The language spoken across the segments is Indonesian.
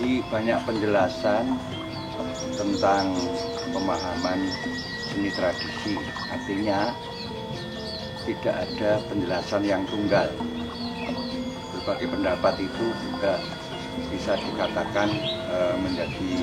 Jadi banyak penjelasan tentang pemahaman seni tradisi, artinya tidak ada penjelasan yang tunggal. Berbagai pendapat itu juga bisa dikatakan menjadi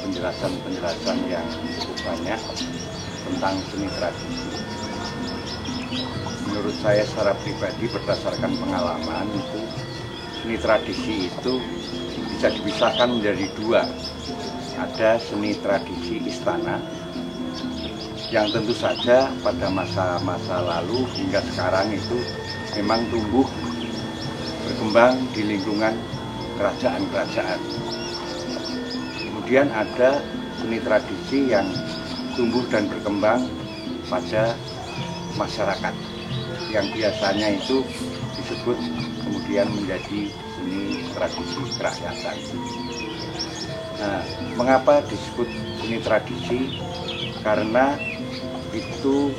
penjelasan-penjelasan yang cukup banyak tentang seni tradisi. Menurut saya secara pribadi berdasarkan pengalaman itu, seni tradisi itu bisa dipisahkan menjadi dua. Ada seni tradisi istana yang tentu saja pada masa-masa lalu hingga sekarang itu memang tumbuh berkembang di lingkungan kerajaan-kerajaan. Kemudian ada seni tradisi yang tumbuh dan berkembang pada masyarakat yang biasanya itu disebut kemudian menjadi seni tradisi kerakyatan. Nah, mengapa disebut seni tradisi? Karena itu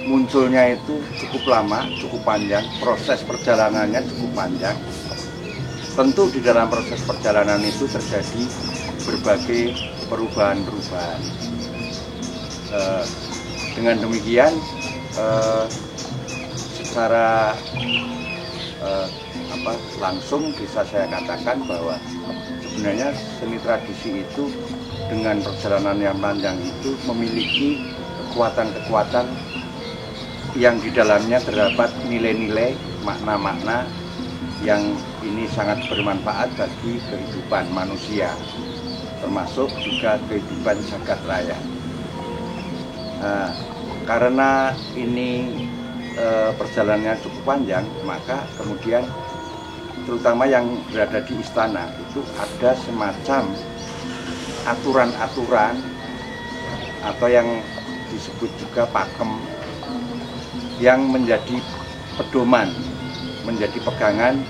munculnya itu cukup lama, cukup panjang, proses perjalanannya cukup panjang. Tentu di dalam proses perjalanan itu terjadi berbagai perubahan-perubahan. Dengan demikian, secara langsung bisa saya katakan bahwa sebenarnya seni tradisi itu dengan perjalanan yang panjang itu memiliki kekuatan-kekuatan yang di dalamnya terdapat nilai-nilai, makna-makna yang ini sangat bermanfaat bagi kehidupan manusia, termasuk juga kehidupan jagat raya. Nah, karena ini perjalanannya cukup panjang, maka kemudian terutama yang berada di istana itu ada semacam aturan-aturan atau yang disebut juga pakem yang menjadi pedoman, menjadi pegangan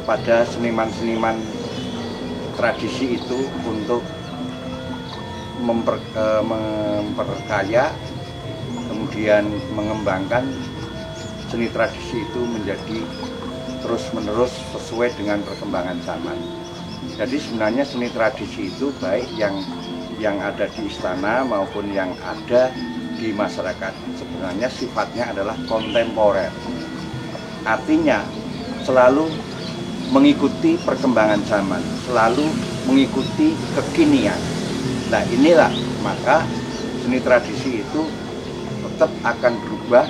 pada seniman-seniman tradisi itu untuk memperkaya kemudian mengembangkan seni tradisi itu menjadi terus-menerus sesuai dengan perkembangan zaman. Jadi sebenarnya seni tradisi itu baik yang ada di istana maupun yang ada di masyarakat sebenarnya sifatnya adalah kontemporer. Artinya selalu mengikuti perkembangan zaman, selalu mengikuti kekinian. Nah inilah maka seni tradisi itu tetap akan berubah,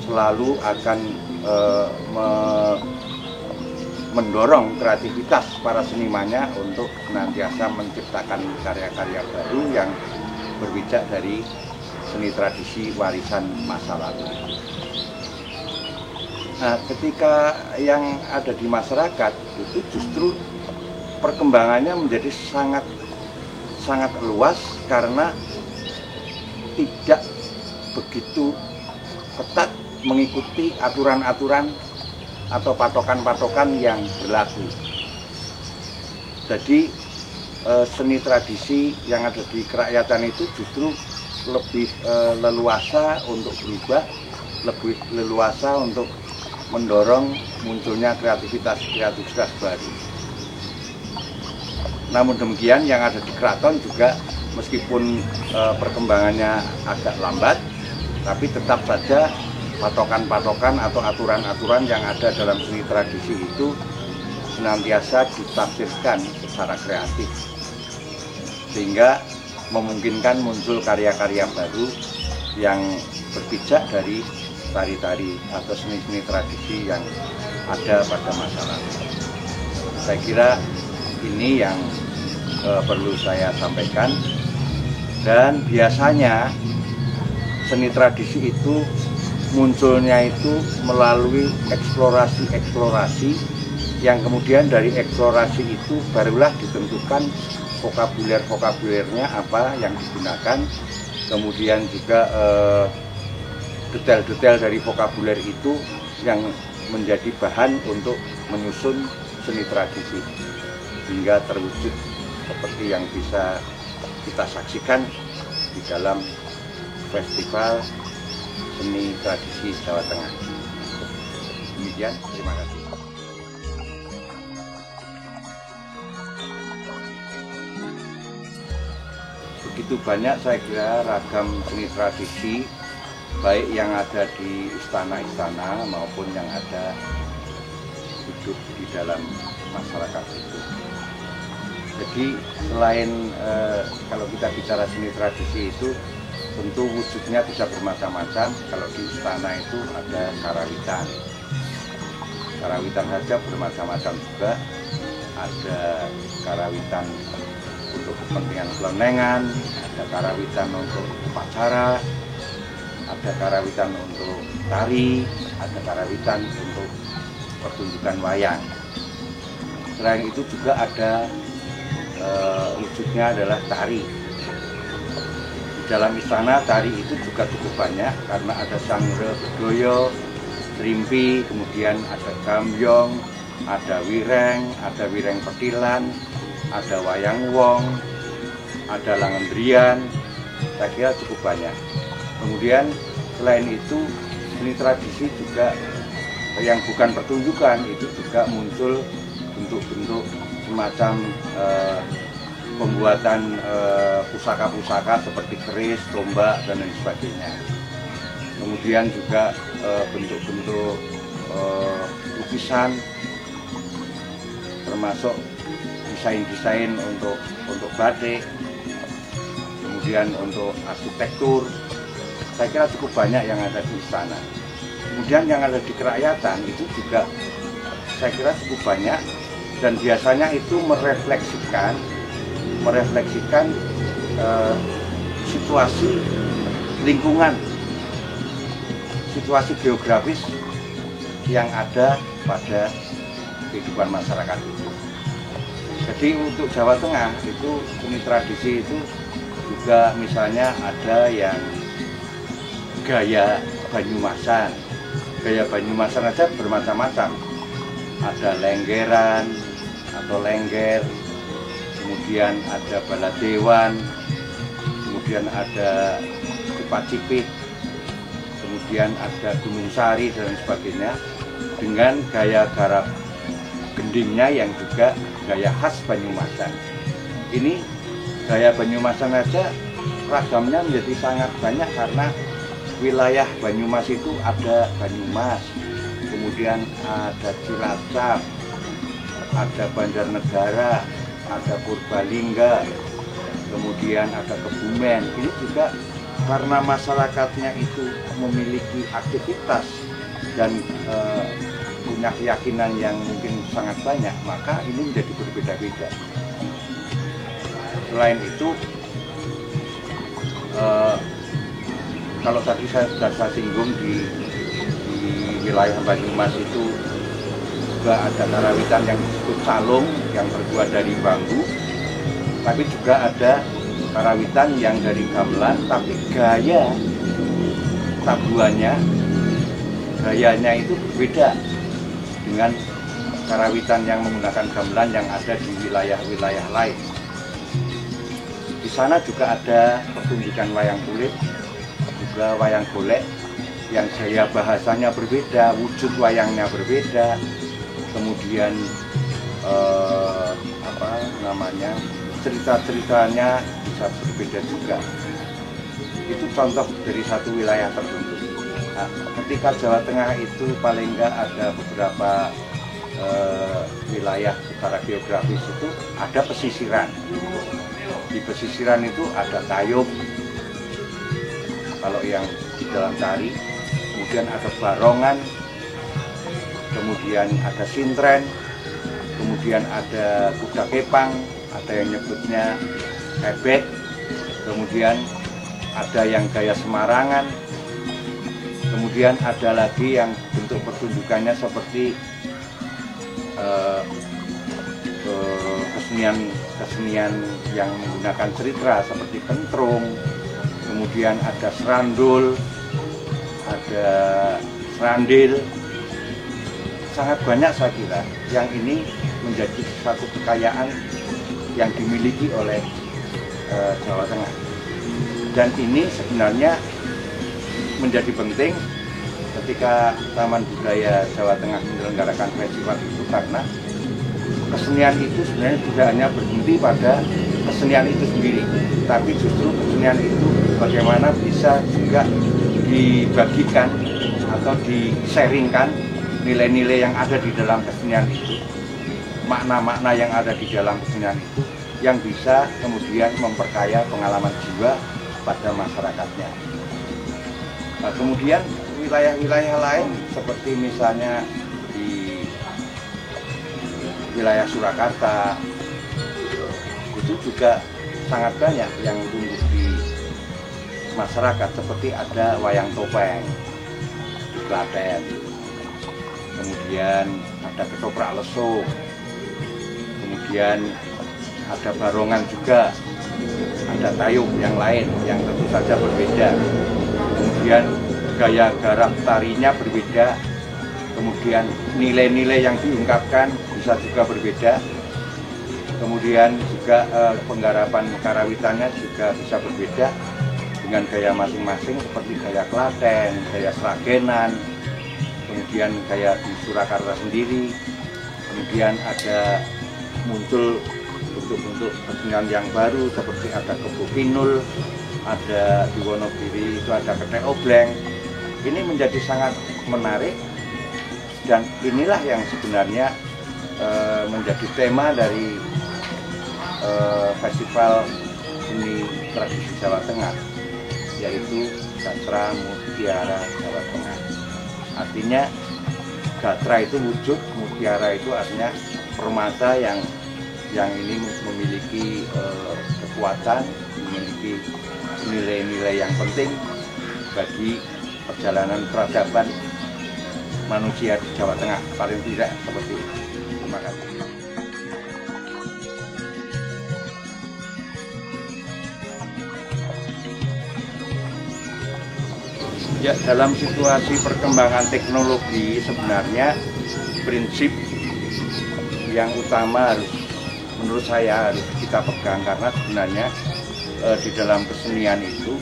selalu akan mendorong kreativitas para senimannya untuk senantiasa menciptakan karya-karya baru yang berpijak dari seni tradisi warisan masa lalu. Nah, ketika yang ada di masyarakat itu justru perkembangannya menjadi sangat luas karena tidak begitu ketat mengikuti aturan-aturan atau patokan-patokan yang berlaku. Jadi seni tradisi yang ada di kerakyatan itu justru lebih leluasa untuk berubah, lebih leluasa untuk mendorong munculnya kreativitas baru. Namun demikian yang ada di keraton juga meskipun perkembangannya agak lambat, tapi tetap saja patokan-patokan atau aturan-aturan yang ada dalam seni tradisi itu senantiasa ditafsirkan secara kreatif sehingga memungkinkan muncul karya-karya baru yang berpijak dari tari-tari atau seni-seni tradisi yang ada pada masa lalu. Saya kira ini yang perlu saya sampaikan, dan biasanya seni tradisi itu munculnya itu melalui eksplorasi yang kemudian dari eksplorasi itu barulah ditentukan vokabulernya apa yang digunakan, kemudian juga detail-detail dari vokabuler itu yang menjadi bahan untuk menyusun seni tradisi hingga terwujud seperti yang bisa kita saksikan di dalam festival seni tradisi Jawa Tengah. Demikian, terima kasih. begitu banyak saya kira ragam seni tradisi, baik yang ada di istana-istana maupun yang ada hidup di dalam masyarakat itu. Jadi selain kalau kita bicara seni tradisi itu tentu wujudnya bisa bermacam-macam. Kalau di istana itu ada karawitan. Karawitan saja bermacam-macam juga. Ada karawitan untuk kepentingan kelenengan, ada karawitan untuk upacara, ada karawitan untuk tari, ada karawitan untuk pertunjukan wayang. Selain itu juga ada wujudnya adalah tari. Di dalam istana tari itu juga cukup banyak karena ada sangre bedoyo, rimpi, kemudian ada gambyong, ada wireng petilan, ada wayang wong, ada langendrian. Saya kira cukup banyak. Kemudian selain itu seni tradisi juga yang bukan pertunjukan itu juga muncul bentuk-bentuk semacam pembuatan pusaka-pusaka seperti keris, tombak, dan lain sebagainya. Kemudian juga bentuk-bentuk lukisan, termasuk desain-desain untuk batik, kemudian untuk arsitektur. Saya kira cukup banyak yang ada di istana. Kemudian yang ada di kerakyatan itu juga saya kira cukup banyak, dan biasanya itu merefleksikan situasi lingkungan, situasi geografis yang ada pada kehidupan masyarakat itu. Jadi untuk Jawa Tengah itu seni tradisi itu juga misalnya ada yang gaya Banyumasan. Gaya Banyumasan aja bermacam-macam. Ada lenggeran atau lengger, kemudian ada baladewan, kemudian ada cipit, kemudian ada gunung sari dan sebagainya, dengan gaya garap gendingnya yang juga gaya khas Banyumasan. Ini gaya Banyumasan aja ragamnya menjadi sangat banyak karena wilayah Banyumas itu ada Banyumas, kemudian ada Cilacap, ada Banjarnegara, ada Purbalingga, kemudian ada Kebumen. Ini juga karena masyarakatnya itu memiliki aktivitas dan punya keyakinan yang mungkin sangat banyak, maka ini menjadi berbeda-beda. Selain itu, kalau tadi saya sudah singgung di wilayah Banyumas itu juga ada karawitan yang disebut calung yang terbuat dari bambu, tapi juga ada karawitan yang dari gamelan, tapi gaya tabuhannya, gayanya itu berbeda dengan karawitan yang menggunakan gamelan yang ada di wilayah-wilayah lain. Di sana juga ada pertunjukan wayang kulit, juga wayang golek, yang gaya bahasanya berbeda, wujud wayangnya berbeda, kemudian cerita-ceritanya bisa berbeda juga. Itu contoh dari satu wilayah tertentu. Nah, ketika Jawa Tengah itu paling enggak ada beberapa wilayah secara geografis itu ada pesisiran. Di pesisiran itu ada tayub, kalau yang di dalam tari, kemudian ada barongan, kemudian ada sintren, kemudian ada kuda kepang, ada yang nyebutnya ebek, kemudian ada yang gaya Semarangan, kemudian ada lagi yang bentuk pertunjukannya seperti kesenian yang menggunakan cerita seperti kentrung, kemudian ada serandul, ada serandil. Sangat banyak saya kira yang ini menjadi satu kekayaan yang dimiliki oleh Jawa Tengah, dan ini sebenarnya menjadi penting ketika Taman Budaya Jawa Tengah menyelenggarakan festival itu, karena kesenian itu sebenarnya tidak hanya berhenti pada kesenian itu sendiri, tapi justru kesenian itu bagaimana bisa juga dibagikan atau di-sharingkan nilai-nilai yang ada di dalam kesenian itu, makna-makna yang ada di dalam kesenian itu, yang bisa kemudian memperkaya pengalaman jiwa pada masyarakatnya. Nah, kemudian wilayah-wilayah lain seperti misalnya di wilayah Surakarta itu juga sangat banyak yang tumbuh di masyarakat, seperti ada wayang topeng di Klaten, kemudian ada ketoprak lesuk, kemudian ada barongan juga, ada tayub yang lain yang tentu saja berbeda, kemudian gaya garap tarinya berbeda, kemudian nilai-nilai yang diungkapkan bisa juga berbeda, kemudian juga penggarapan karawitannya juga bisa berbeda dengan gaya masing-masing, seperti gaya Klaten, gaya Sragenan, kemudian gaya di Surakarta sendiri, kemudian ada muncul bentuk-bentuk kesenian yang baru seperti ada Kebo Kinul, ada di Wonogiri itu ada Kethek Obleng. Ini menjadi sangat menarik, dan inilah yang sebenarnya menjadi tema dari Festival Seni Tradisi Jawa Tengah, yaitu Gatra Mutiara Jawa Tengah. Artinya Gatra itu wujud, Mutiara itu artinya permata yang ini memiliki kekuatan, memiliki nilai-nilai yang penting bagi perjalanan peradaban manusia di Jawa Tengah, paling tidak seperti itu. Terima kasih. Ya, dalam situasi perkembangan teknologi sebenarnya prinsip yang utama menurut saya harus kita pegang, karena sebenarnya di dalam kesenian itu,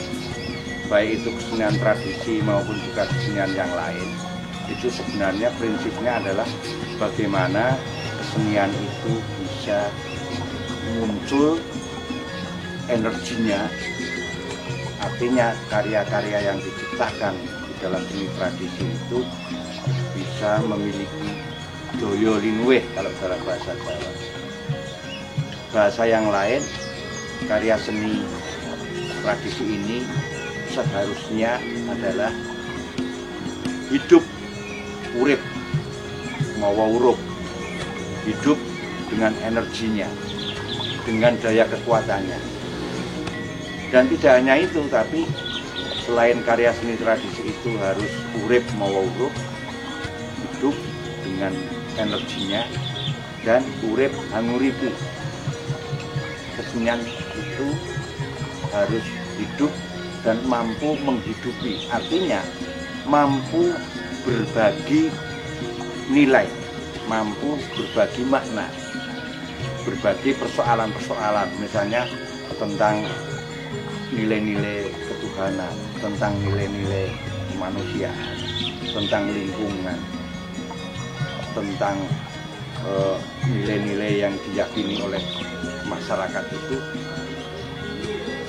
baik itu kesenian tradisi maupun juga kesenian yang lain, itu sebenarnya prinsipnya adalah bagaimana kesenian itu bisa muncul energinya. Artinya karya-karya yang diciptakan di dalam seni tradisi itu bisa memiliki daya linuwih kalau dalam bahasa Jawa. Bahasa yang lain, karya seni tradisi ini seharusnya adalah hidup, urip, mawa urup, hidup dengan energinya, dengan daya kekuatannya. Dan tidak hanya itu, tapi selain karya seni tradisi itu harus urip mawa urup, hidup dengan energinya, dan urip hanguripi. Kesenian itu harus hidup dan mampu menghidupi, artinya mampu berbagi nilai, mampu berbagi makna, berbagi persoalan-persoalan, misalnya tentang nilai-nilai ketuhanan, tentang nilai-nilai kemanusiaan, tentang lingkungan, tentang nilai-nilai yang diyakini oleh masyarakat itu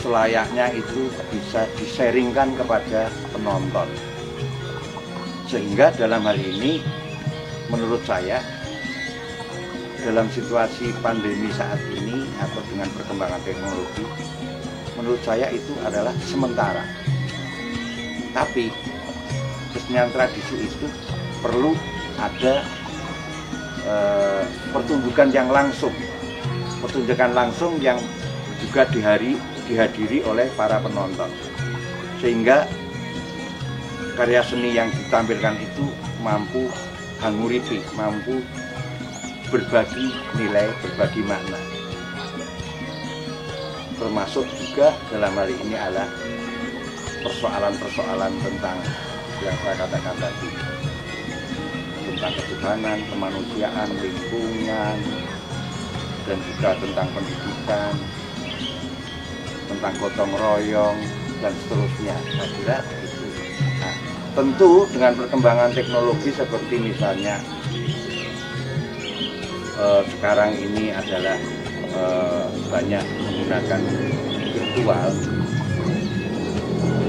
selayaknya itu bisa di-sharingkan kepada penonton. Sehingga dalam hal ini menurut saya dalam situasi pandemi saat ini atau dengan perkembangan teknologi, menurut saya itu adalah sementara. Tapi kesenian tradisi itu perlu ada pertunjukan yang langsung, yang juga dihadiri oleh para penonton, sehingga karya seni yang ditampilkan itu mampu hanguripi, mampu berbagi nilai, berbagi makna. Termasuk juga dalam hal ini adalah persoalan-persoalan tentang yang saya katakan tadi, tentang ketuhanan, kemanusiaan, lingkungan, dan juga tentang pendidikan, tentang gotong royong, dan seterusnya. Saya kira itu. Nah, tentu dengan perkembangan teknologi seperti misalnya sekarang ini adalah banyak menggunakan virtual.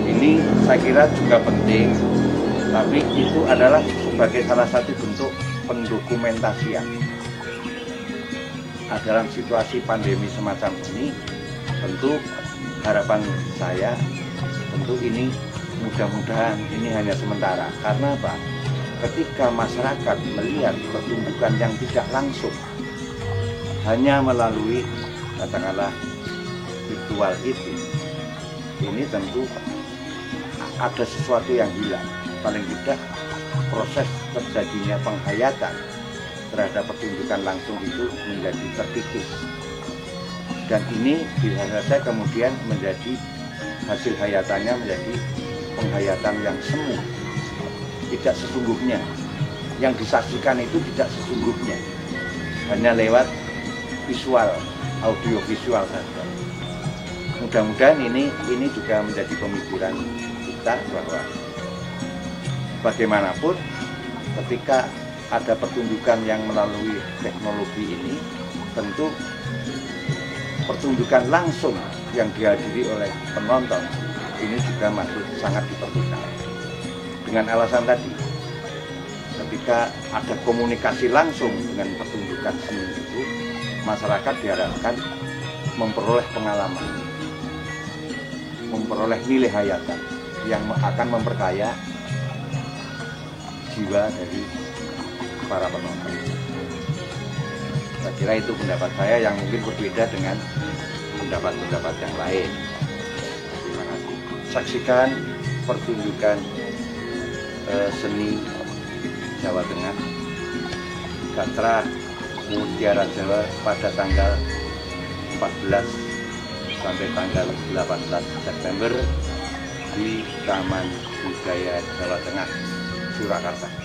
Ini saya kira juga penting, tapi itu adalah sebagai salah satu bentuk pendokumentasian. Dalam situasi pandemi semacam ini, tentu harapan saya, tentu ini mudah-mudahan ini hanya sementara. Karena apa? Ketika masyarakat melihat pertunjukan yang tidak langsung, hanya melalui katakanlah virtual itu, ini tentu ada sesuatu yang hilang. Paling tidak proses terjadinya penghayatan terhadap pertunjukan langsung itu menjadi terkikis. Dan ini bisa saja kemudian menjadi hasil hayatannya menjadi penghayatan yang semu, tidak sesungguhnya. Yang disaksikan itu tidak sesungguhnya, hanya lewat visual, audio visual saja. Mudah-mudahan ini juga menjadi pemikiran kita bahwa bagaimanapun ketika ada pertunjukan yang melalui teknologi ini, tentu pertunjukan langsung yang dihadiri oleh penonton ini juga masih sangat diperlukan. Dengan alasan tadi, ketika ada komunikasi langsung dengan pertunjukan seni itu, masyarakat diharapkan memperoleh pengalaman, memperoleh nilai hayatan yang akan memperkaya jiwa dari para penonton. Saya kira itu pendapat saya yang mungkin berbeda dengan pendapat-pendapat yang lain. Terima kasih. Saksikan pertunjukan seni Jawa Tengah, Gatra Mutiara Jawa pada tanggal 14 sampai tanggal 18 September di Taman Budaya Jawa Tengah, Surakarta.